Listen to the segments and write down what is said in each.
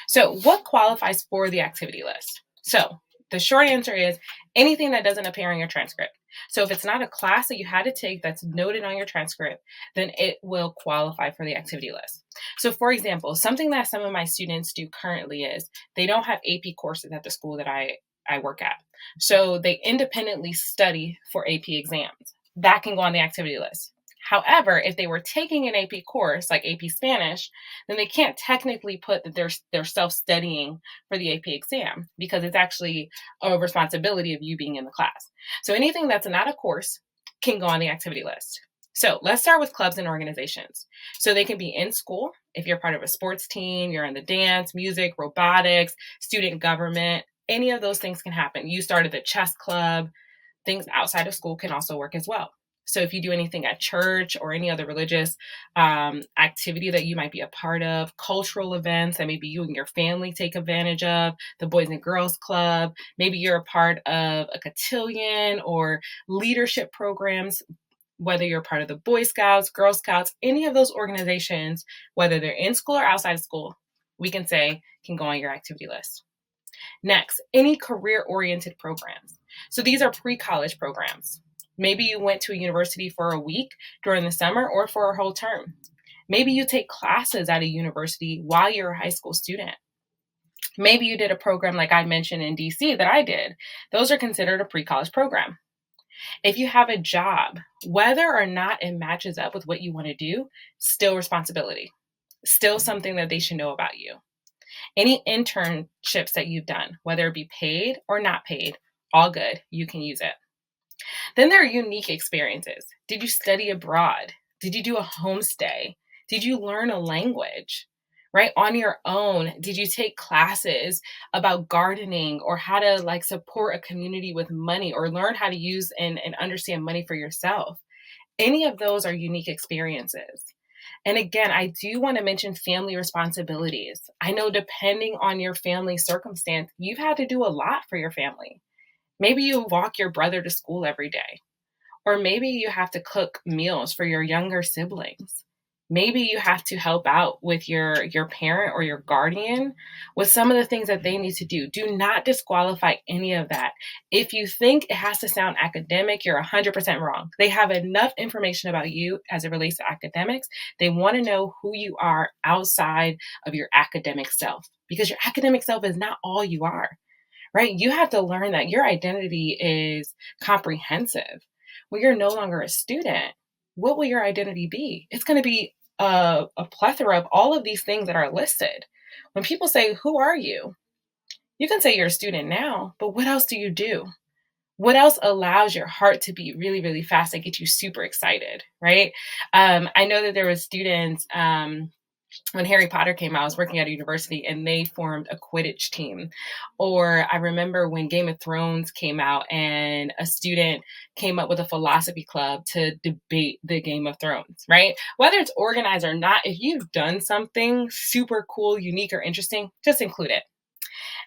So what qualifies for the activity list? So the short answer is anything that doesn't appear on your transcript. So if it's not a class that you had to take that's noted on your transcript, then it will qualify for the activity list. So for example, something that some of my students do currently is they don't have AP courses at the school that I work at. So they independently study for AP exams. That can go on the activity list. However, if they were taking an AP course like AP Spanish, then they can't technically put that they're self-studying for the AP exam because it's actually a responsibility of you being in the class. So anything that's not a course can go on the activity list. So let's start with clubs and organizations. So they can be in school. If you're part of a sports team, you're in the dance, music, robotics, student government, any of those things can happen. You started the chess club, things outside of school can also work as well. So if you do anything at church or any other religious activity that you might be a part of, cultural events that maybe you and your family take advantage of, the Boys and Girls Club, maybe you're a part of a cotillion or leadership programs, whether you're part of the Boy Scouts, Girl Scouts, any of those organizations, whether they're in school or outside of school, we can say can go on your activity list. Next, any career-oriented programs. So these are pre-college programs. Maybe you went to a university for a week during the summer or for a whole term. Maybe you take classes at a university while you're a high school student. Maybe you did a program like I mentioned in DC that I did. Those are considered a pre-college program. If you have a job, whether or not it matches up with what you want to do, still responsibility, still something that they should know about you. Any internships that you've done, whether it be paid or not paid, all good, you can use it. Then there are unique experiences. Did you study abroad? Did you do a homestay? Did you learn a language, right? On your own? Did you take classes about gardening or how to support a community with money or learn how to use and understand money for yourself? Any of those are unique experiences. And again, I do want to mention family responsibilities. I know depending on your family circumstance, you've had to do a lot for your family. Maybe you walk your brother to school every day, or maybe you have to cook meals for your younger siblings. Maybe you have to help out with your parent or your guardian with some of the things that they need to do. Do not disqualify any of that. If you think it has to sound academic, you're 100% wrong. They have enough information about you as it relates to academics. They want to know who you are outside of your academic self, because your academic self is not all you are, right? You have to learn that your identity is comprehensive. When you're no longer a student, what will your identity be? It's going to be a plethora of all of these things that are listed. When people say, "Who are you?" You can say you're a student now, but what else do you do? What else allows your heart to beat really, really fast and get you super excited, right? I know that there were students when Harry Potter came out. I was working at a university and they formed a Quidditch team. Or I remember when Game of Thrones came out and a student came up with a philosophy club to debate the Game of Thrones, right? Whether it's organized or not, if you've done something super cool, unique, or interesting, just include it.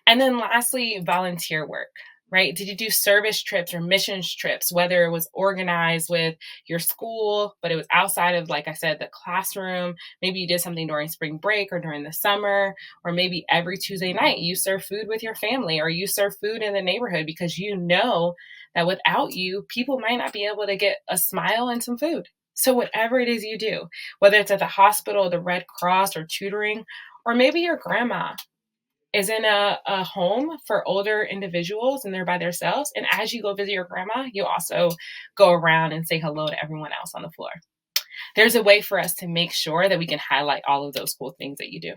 And then lastly, volunteer work. Right? Did you do service trips or missions trips, whether it was organized with your school, but it was outside of, like I said, the classroom? Maybe you did something during spring break or during the summer, or maybe every Tuesday night you serve food with your family or you serve food in the neighborhood because you know that without you, people might not be able to get a smile and some food. So whatever it is you do, whether it's at the hospital, the Red Cross, or tutoring, or maybe your grandma is in a home for older individuals and they're by themselves. And as you go visit your grandma, you also go around and say hello to everyone else on the floor. There's a way for us to make sure that we can highlight all of those cool things that you do.